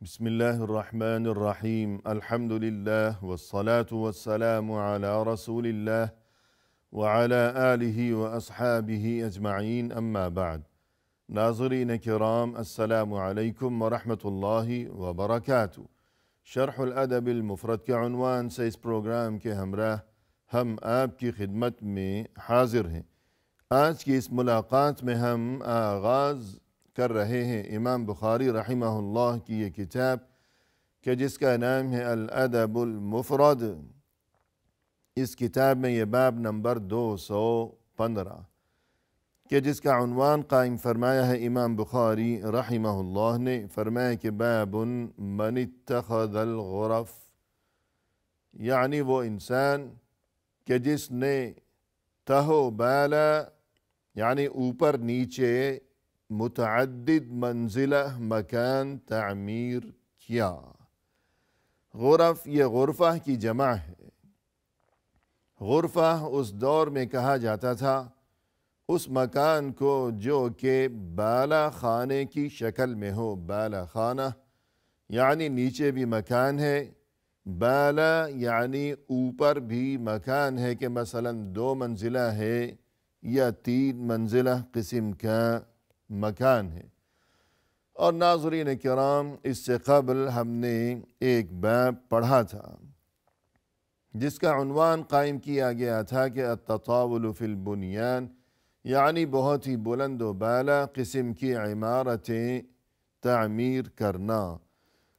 بسم الله الرحمن الرحيم الحمد لله والصلاة والسلام على رسول الله وعلى آله وأصحابه أجمعين أما بعد ناظرین کرام السلام علیکم ورحمۃ اللہ وبرکاتہ۔ شرح الادب المفرد کے عنوان سے اس پروگرام کے ہمراہ ہم آپ کی خدمت میں حاضر ہیں۔ آج کی اس ملاقات میں ہم آغاز کر رہے ہیں امام بخاری رحمہ اللہ کی یہ کتاب کہ جس کا نام ہے الادب المفرد۔ اس کتاب میں یہ باب نمبر 215 کہ جس کا عنوان قائم فرمایا ہے امام بخاری رحمہ اللہ نے، فرمایا کہ باب من اتخذ الغرف، یعنی وہ انسان کہ جس نے تہو بالا یعنی اوپر نیچے متعدد منزلہ مکان تعمیر کیا۔ غرف یہ غرفہ کی جمع ہے۔ غرفہ اس دور میں کہا جاتا تھا اس مکان کو جو کہ بالا خانے کی شکل میں ہو۔ بالا خانہ یعنی نیچے بھی مکان ہے، بالا یعنی اوپر بھی مکان ہے کہ مثلا 2 منزلہ ہے یا 3 منزلہ قسم کا مکان ہے۔ اور ناظرین کرام اس سے قبل ہم نے ایک باب پڑھا تھا جس کا عنوان قائم کیا گیا تھا کہ التطاول فی البنیان، یعنی بہت ہی بلند و بالا قسم کی عمارتیں تعمیر کرنا۔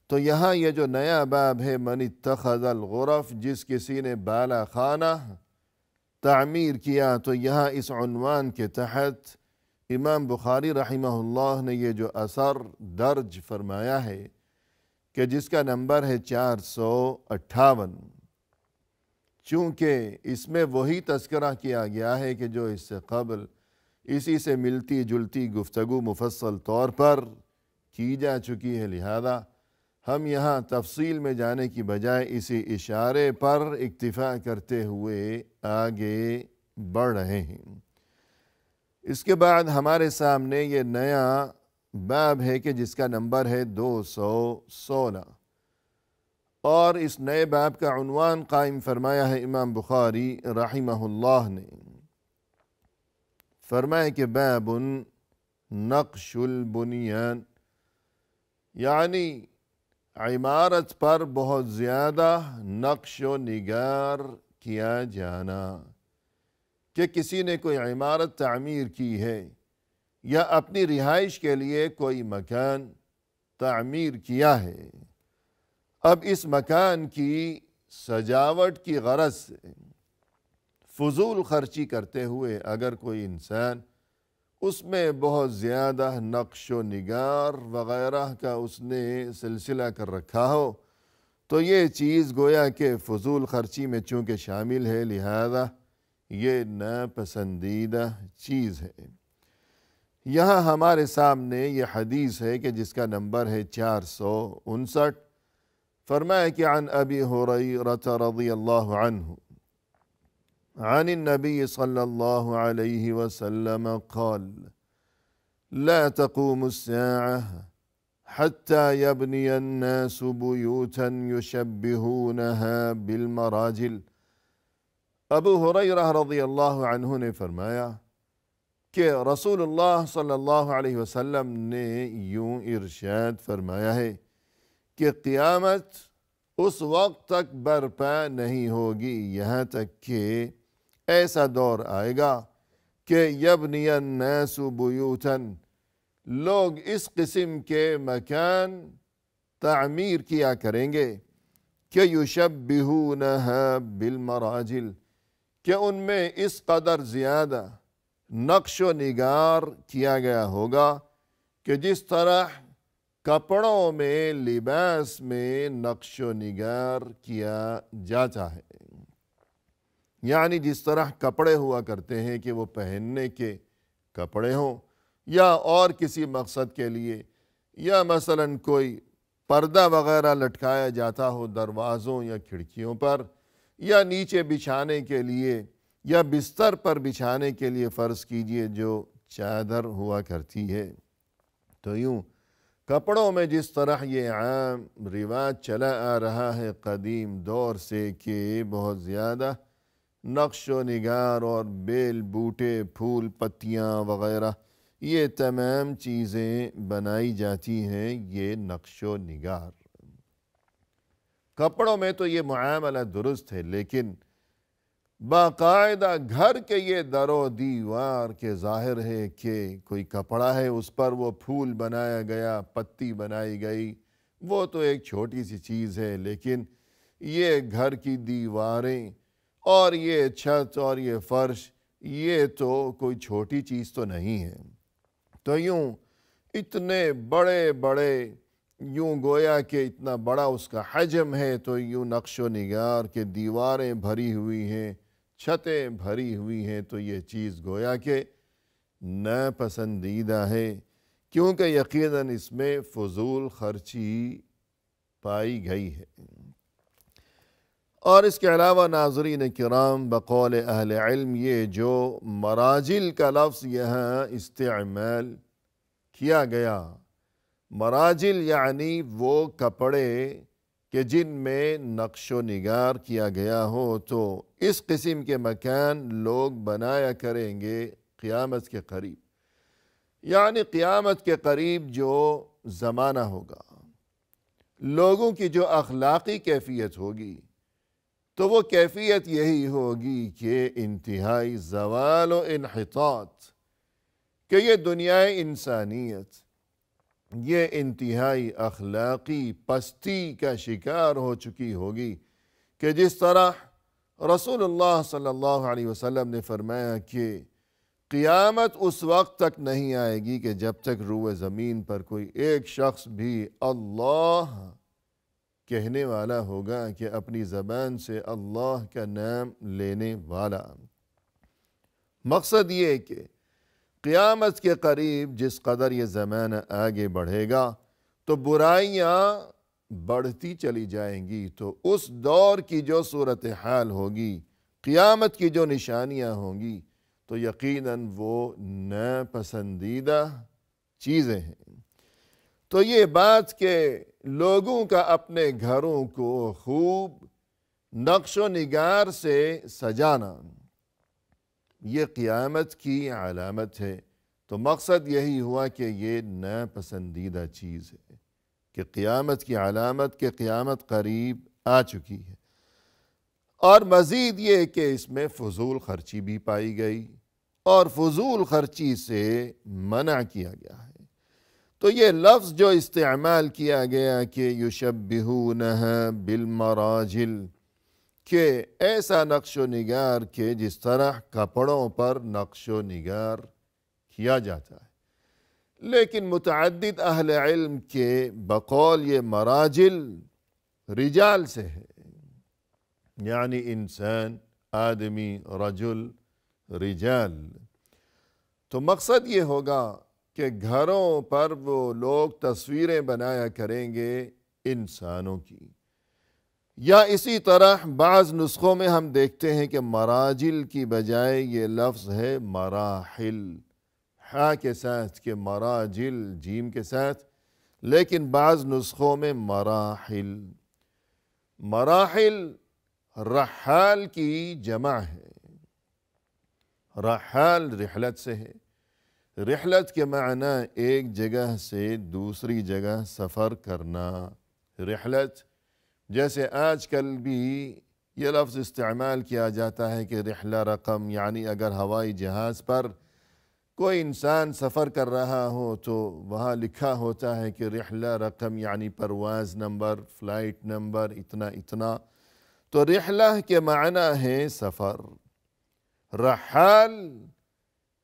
تو یہاں یہ جو نیا باب ہے من اتخذ الغرف، جس کسی نے بالا خانہ تعمیر کیا، تو یہاں اس عنوان کے تحت امام بخاری رحمہ اللہ نے یہ جو اثر درج فرمایا ہے کہ جس کا نمبر ہے 458، چونکہ اس میں وہی تذکرہ کیا گیا ہے کہ جو اس سے قبل اسی سے ملتی جلتی گفتگو مفصل طور پر کی جا چکی ہے، لہذا ہم یہاں تفصیل میں جانے کی بجائے اسی اشارے پر اکتفا کرتے ہوئے آگے بڑھ رہے ہیں۔ اس کے بعد ہمارے سامنے یہ نیا باب ہے کہ جس کا نمبر ہے 216، اور اس نئے باب کا عنوان قائم فرمایا ہے امام بخاری رحمہ اللہ نے، فرمایا کہ باب نقش البنیان، یعنی عمارت پر بہت زیادہ نقش و نگار کیا جانا، کہ کسی نے کوئی عمارت تعمیر کی ہے یا اپنی رہائش کے لیے کوئی مکان تعمیر کیا ہے، اب اس مکان کی سجاوٹ کی غرض سے فضول خرچی کرتے ہوئے اگر کوئی انسان اس میں بہت زیادہ نقش و نگار وغیرہ کا اس نے سلسلہ کر رکھا ہو، تو یہ چیز گویا کہ فضول خرچی میں چونکہ شامل ہے، لہذا یہ ناپسندیدہ چیز ہے۔ یہاں ہمارے سامنے یہ حدیث ہے کہ جس کا نمبر ہے 459، فرمایا کہ عن ابی ہریرہ رضی اللہ عنہ عن النبی صلی اللہ علیہ وسلم قال لا تقوم الساعة حتى يبني الناس بيوتا يشبهونها بالمراجل۔ ابو ہریرہ رضی اللہ عنہ نے فرمایا کہ رسول اللہ صلی اللہ علیہ وسلم نے یوں ارشاد فرمایا ہے کہ قیامت اس وقت تک برپا نہیں ہوگی یہاں تک کہ ایسا دور آئے گا کہ یبنی الناس بیوتا، لوگ اس قسم کے مکان تعمیر کیا کریں گے کہ یشبہونہا بالمراجل، کہ ان میں اس قدر زیادہ نقش و نگار کیا گیا ہوگا کہ جس طرح کپڑوں میں لباس میں نقش و نگار کیا جاتا ہے، یعنی جس طرح کپڑے ہوا کرتے ہیں کہ وہ پہننے کے کپڑے ہوں یا اور کسی مقصد کے لیے، یا مثلا کوئی پردہ وغیرہ لٹکایا جاتا ہو دروازوں یا کھڑکیوں پر، یا نیچے بچھانے کے لیے یا بستر پر بچھانے کے لیے فرض کیجئے جو چادر ہوا کرتی ہے، تو یوں کپڑوں میں جس طرح یہ عام رواج چلا آ رہا ہے قدیم دور سے کہ بہت زیادہ نقش و نگار اور بیل بوٹے پھول پتیاں وغیرہ یہ تمام چیزیں بنائی جاتی ہیں، یہ نقش و نگار۔ کپڑوں میں تو یہ معاملہ درست ہے، لیکن باقاعدہ گھر کے یہ در و دیوار کے ظاہر ہے کہ کوئی کپڑا ہے، اس پر وہ پھول بنایا گیا، پتی بنائی گئی، وہ تو ایک چھوٹی سی چیز ہے، لیکن یہ گھر کی دیواریں اور یہ چھت اور یہ فرش یہ تو کوئی چھوٹی چیز تو نہیں ہے۔ تو یوں اتنے بڑے بڑے یوں گویا کہ اتنا بڑا اس کا حجم ہے، تو یوں نقش و نگار کے دیواریں بھری ہوئی ہیں، چھتیں بھری ہوئی ہیں، تو یہ چیز گویا کہ ناپسندیدہ ہے، کیونکہ یقیناً اس میں فضول خرچی پائی گئی ہے۔ اور اس کے علاوہ ناظرین کرام، بقول اہل علم یہ جو مراجل کا لفظ یہاں استعمال کیا گیا، مراجل یعنی وہ کپڑے کہ جن میں نقش و نگار کیا گیا ہو، تو اس قسم کے مکان لوگ بنایا کریں گے قیامت کے قریب، یعنی قیامت کے قریب جو زمانہ ہوگا، لوگوں کی جو اخلاقی کیفیت ہوگی، تو وہ کیفیت یہی ہوگی کہ انتہائی زوال و انحطاط، کہ یہ دنیا انسانیت یہ انتہائی اخلاقی پستی کا شکار ہو چکی ہوگی، کہ جس طرح رسول اللہ صلی اللہ علیہ وسلم نے فرمایا کہ قیامت اس وقت تک نہیں آئے گی کہ جب تک روئے زمین پر کوئی ایک شخص بھی اللہ کہنے والا ہوگا، کہ اپنی زبان سے اللہ کا نام لینے والا۔ مقصد یہ کہ قیامت کے قریب جس قدر یہ زمانہ آگے بڑھے گا تو برائیاں بڑھتی چلی جائیں گی، تو اس دور کی جو صورتحال ہوگی، قیامت کی جو نشانیاں ہوں گی، تو یقیناً وہ ناپسندیدہ چیزیں ہیں۔ تو یہ بات کہ لوگوں کا اپنے گھروں کو خوب نقش و نگار سے سجانا یہ قیامت کی علامت ہے، تو مقصد یہی ہوا کہ یہ ناپسندیدہ چیز ہے، کہ قیامت کی علامت کہ قیامت قریب آ چکی ہے۔ اور مزید یہ کہ اس میں فضول خرچی بھی پائی گئی، اور فضول خرچی سے منع کیا گیا ہے۔ تو یہ لفظ جو استعمال کیا گیا کہ یشبہونہا بالمراجل، کہ ایسا نقش و نگار کہ جس طرح کپڑوں پر نقش و نگار کیا جاتا ہے، لیکن متعدد اہل علم کے بقول یہ مراجل رجال سے ہے، یعنی انسان، آدمی، رجل، رجال۔ تو مقصد یہ ہوگا کہ گھروں پر وہ لوگ تصویریں بنایا کریں گے انسانوں کی، یا اسی طرح بعض نسخوں میں ہم دیکھتے ہیں کہ مراجل کی بجائے یہ لفظ ہے مراحل، ہا کے ساتھ، کہ مراجل جیم کے ساتھ، لیکن بعض نسخوں میں مراحل۔ مراحل رحال کی جمع ہے، رحال رحلت سے ہے۔ رحلت کے معنی ایک جگہ سے دوسری جگہ سفر کرنا، رحلت۔ جیسے آج کل بھی یہ لفظ استعمال کیا جاتا ہے کہ رحلہ رقم، یعنی اگر ہوائی جہاز پر کوئی انسان سفر کر رہا ہو تو وہاں لکھا ہوتا ہے کہ رحلہ رقم، یعنی پرواز نمبر، فلائٹ نمبر اتنا اتنا، تو رحلہ کے معنی ہے سفر۔ رحال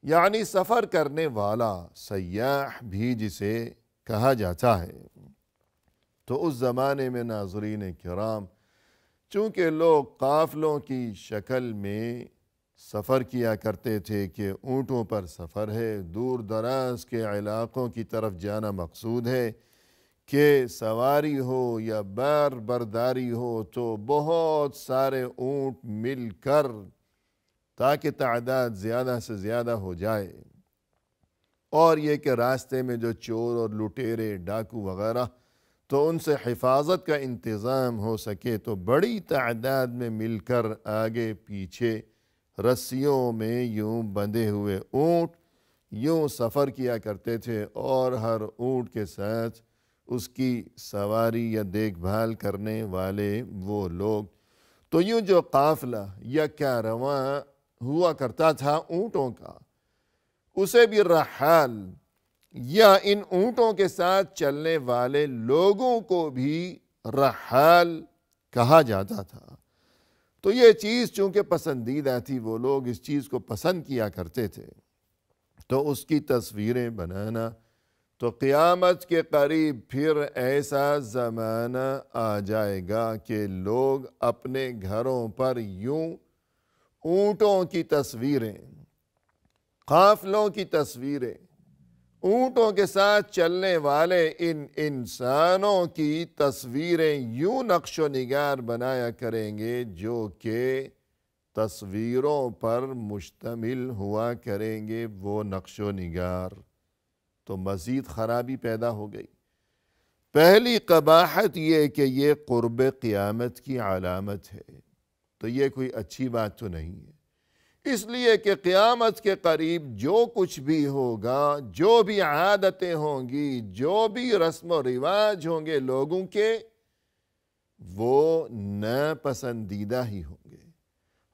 یعنی سفر کرنے والا، سیاح بھی جسے کہا جاتا ہے۔ تو اس زمانے میں ناظرین کرام، چونکہ لوگ قافلوں کی شکل میں سفر کیا کرتے تھے کہ اونٹوں پر سفر ہے، دور دراز کے علاقوں کی طرف جانا مقصود ہے، کہ سواری ہو یا بار برداری ہو تو بہت سارے اونٹ مل کر، تاکہ تعداد زیادہ سے زیادہ ہو جائے، اور یہ کہ راستے میں جو چور اور لٹیرے ڈاکو وغیرہ، تو ان سے حفاظت کا انتظام ہو سکے تو بڑی تعداد میں مل کر آگے پیچھے رسیوں میں یوں بندھے ہوئے اونٹ یوں سفر کیا کرتے تھے، اور ہر اونٹ کے ساتھ اس کی سواری یا دیکھ بھال کرنے والے وہ لوگ۔ تو یوں جو قافلہ یا کارواں ہوا کرتا تھا اونٹوں کا، اسے بھی رحال یا ان اونٹوں کے ساتھ چلنے والے لوگوں کو بھی رحال کہا جاتا تھا۔ تو یہ چیز چونکہ پسندیدہ تھی، وہ لوگ اس چیز کو پسند کیا کرتے تھے، تو اس کی تصویریں بنانا۔ تو قیامت کے قریب پھر ایسا زمانہ آ جائے گا کہ لوگ اپنے گھروں پر یوں اونٹوں کی تصویریں، قافلوں کی تصویریں، اونٹوں کے ساتھ چلنے والے ان انسانوں کی تصویریں یوں نقش و نگار بنایا کریں گے جو کہ تصویروں پر مشتمل ہوا کریں گے وہ نقش و نگار۔ تو مزید خرابی پیدا ہو گئی۔ پہلی قباحت یہ کہ یہ قرب قیامت کی علامت ہے، تو یہ کوئی اچھی بات تو نہیں ہے، اس لیے کہ قیامت کے قریب جو کچھ بھی ہوگا، جو بھی عادتیں ہوں گی، جو بھی رسم و رواج ہوں گے لوگوں کے، وہ ناپسندیدہ ہی ہوں گے،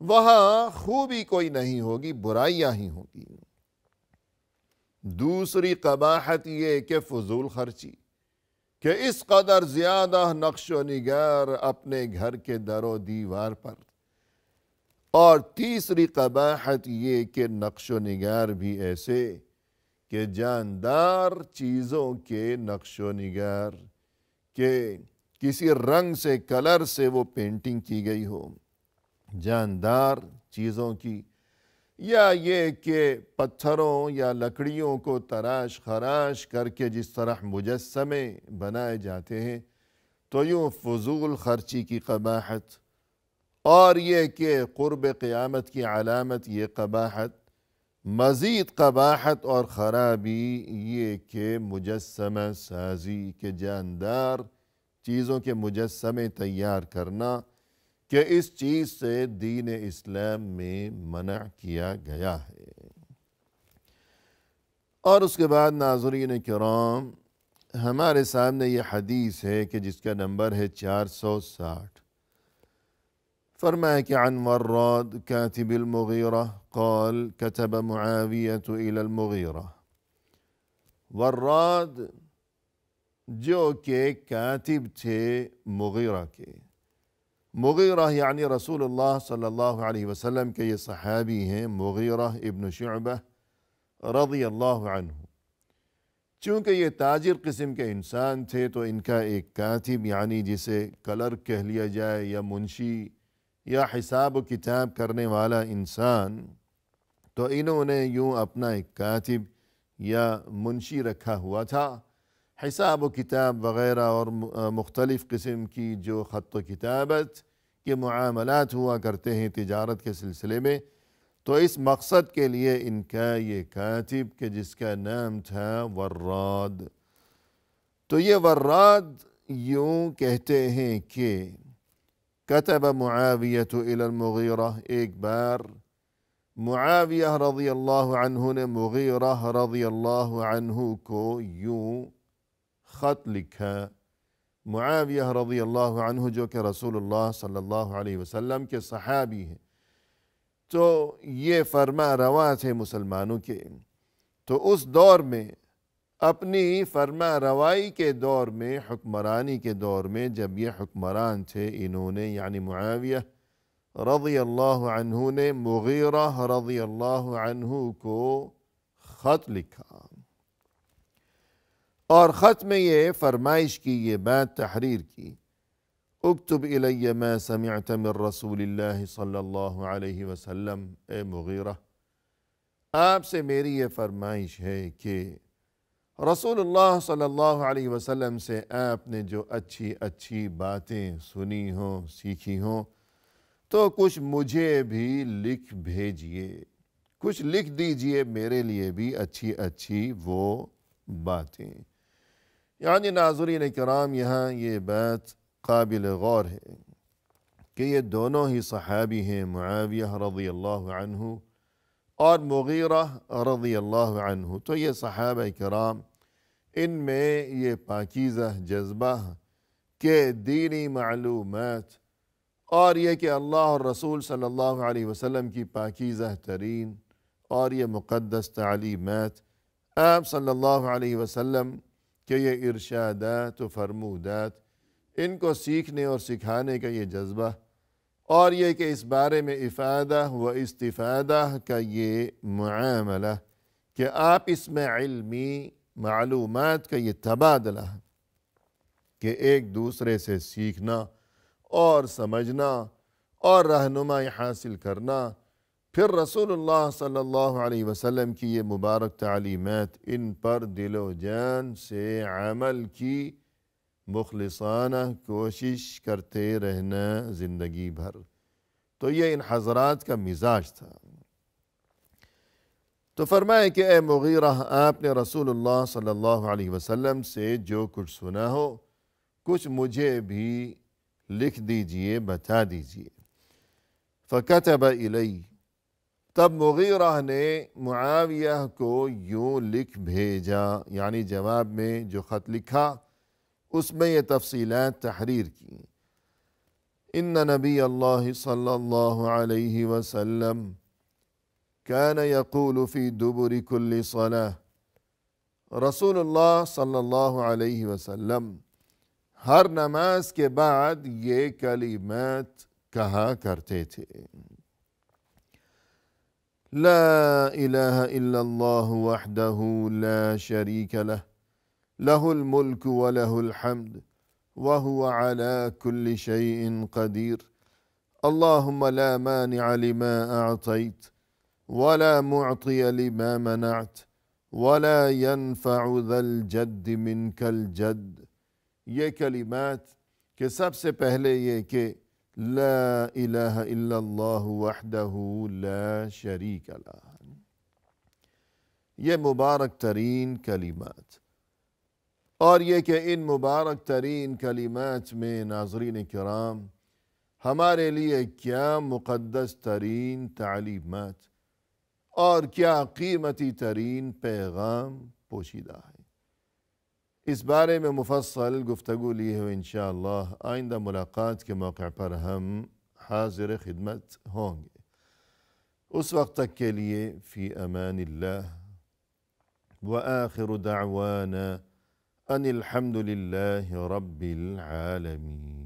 وہاں خوبی کوئی نہیں ہوگی، برائیاں ہی ہوں گی۔ دوسری قباحت یہ کہ فضول خرچی، کہ اس قدر زیادہ نقش و نگار اپنے گھر کے در و دیوار پر۔ اور تیسری قباحت یہ کہ نقش و نگار بھی ایسے کہ جاندار چیزوں کے نقش و نگار، کہ کسی رنگ سے کلر سے وہ پینٹنگ کی گئی ہو جاندار چیزوں کی، یا یہ کہ پتھروں یا لکڑیوں کو تراش خراش کر کے جس طرح مجسمے بنائے جاتے ہیں، تو یوں فضول خرچی کی قباحت۔ اور یہ کہ قرب قیامت کی علامت یہ قباحت، مزید قباحت اور خرابی یہ کہ مجسمہ سازی، کے جاندار چیزوں کے مجسمے تیار کرنا، کہ اس چیز سے دین اسلام میں منع کیا گیا ہے۔ اور اس کے بعد ناظرین کرام، ہمارے سامنے یہ حدیث ہے کہ جس کا نمبر ہے 460۔ فرمایا کہ عن وراد کاتب المغیرہ قال كتب معاویۃ الى المغیرہ۔ وراد جو کہ کاتب تھے مغیرہ کے، مغیرہ یعنی رسول اللہ صلی اللہ علیہ وسلم کے یہ صحابی ہیں، مغیرہ ابن شعبہ رضی اللہ عنہ۔ چونکہ یہ تاجر قسم کے انسان تھے تو ان کا ایک کاتب یعنی جسے کلرک کہہ لیا جائے یا منشی یا حساب و کتاب کرنے والا انسان، تو انہوں نے یوں اپنا ایک کاتب یا منشی رکھا ہوا تھا۔ حساب و کتاب وغیرہ اور مختلف قسم کی جو خط و کتابت کے معاملات ہوا کرتے ہیں تجارت کے سلسلے میں، تو اس مقصد کے لیے ان کا یہ کاتب کہ جس کا نام تھا وراد۔ تو یہ وراد یوں کہتے ہیں کہ کتب معاویۃ الی المغیرہ، ایک بار معاویہ رضی اللہ عنہ نے مغیرہ رضی اللہ عنہ کو یوں خط لکھا۔ معاویہ رضی اللہ عنہ جو کہ رسول اللہ صلی اللہ علیہ وسلم کے صحابی ہیں، تو یہ فرما روا تھے مسلمانوں کے۔ تو اس دور میں، اپنی فرما روائی کے دور میں، حکمرانی کے دور میں، جب یہ حکمران تھے، انہوں نے یعنی معاویہ رضی اللہ عنہ نے مغیرہ رضی اللہ عنہ کو خط لکھا، اور خط میں یہ فرمائش کی، یہ بات تحریر کی، اکتب الی ما سمعت من رسول اللہ صلی اللہ علیہ وسلم۔ اے مغیرہ، آپ سے میری یہ فرمائش ہے کہ رسول اللہ صلی اللہ علیہ وسلم سے آپ نے جو اچھی اچھی باتیں سنی ہوں، سیکھی ہوں، تو کچھ مجھے بھی لکھ بھیجئے، کچھ لکھ دیجئے میرے لیے بھی اچھی اچھی وہ باتیں۔ یعنی ناظرین کرام، یہاں یہ بات قابل غور ہے کہ یہ دونوں ہی صحابی ہیں، معاویہ رضی اللہ عنہ اور مغیرہ رضی اللہ عنہ۔ تو یہ صحابہ کرام، ان میں یہ پاکیزہ جذبہ کہ دینی معلومات اور یہ کہ اللہ اور رسول صلی اللہ علیہ وسلم کی پاکیزہ ترین اور یہ مقدس تعلیمات، آپ صلی اللہ علیہ وسلم کے یہ ارشادات و فرمودات، ان کو سیکھنے اور سکھانے کا یہ جذبہ، اور یہ کہ اس بارے میں افادہ و استفادہ کا یہ معاملہ کہ آپ اس میں علمی معلومات کا یہ تبادلہ کہ ایک دوسرے سے سیکھنا اور سمجھنا اور رہنمائی حاصل کرنا، پھر رسول اللہ صلی اللہ علیہ وسلم کی یہ مبارک تعلیمات، ان پر دل و جان سے عمل کی مخلصانہ کوشش کرتے رہنا زندگی بھر۔ تو یہ ان حضرات کا مزاج تھا۔ تو فرمائے کہ اے مغیرہ، آپ نے رسول اللہ صلی اللہ علیہ وسلم سے جو کچھ سنا ہو، کچھ مجھے بھی لکھ دیجئے، بتا دیجئے۔ فَكَتَبَ إِلَيْهِ، تب مغیرہ نے معاویہ کو یوں لکھ بھیجا، یعنی جواب میں جو خط لکھا اس میں یہ تفصیلات تحریر کی۔ ان نبی اللہ صلی اللہ علیہ وسلم كان يقول في دبر كل صلاة، رسول اللہ صلی اللہ علیہ وسلم ہر نماز کے بعد یہ کلمات کہا کرتے تھے: لا الہ الا اللہ وحدہ لا شریک لہ، لہ الملک ولہ الحمد وہو علی کل شیء قدیر، اللہم لا مانع لما اعطیت ولا معطی لما منعت ولا ينفع ذا الجد منک الجد۔ یہ کلمات کہ سب سے پہلے یہ کہ لا الہ الا اللہ وحدہ لا شریک لہ، یہ مبارک ترین کلمات، اور یہ کہ ان مبارک ترین کلمات میں ناظرین کرام ہمارے لیے کیا مقدس ترین تعلیمات اور کیا قیمتی ترین پیغام پوشیدہ ہے۔ اس بارے میں مفصل گفتگو لیے ہوئے انشاءاللہ آئندہ ملاقات کے موقع پر ہم حاضر خدمت ہوں گے۔ اس وقت تک کے لیے فی امان اللہ، وآخر دعوانا ان الحمد للہ رب العالمین۔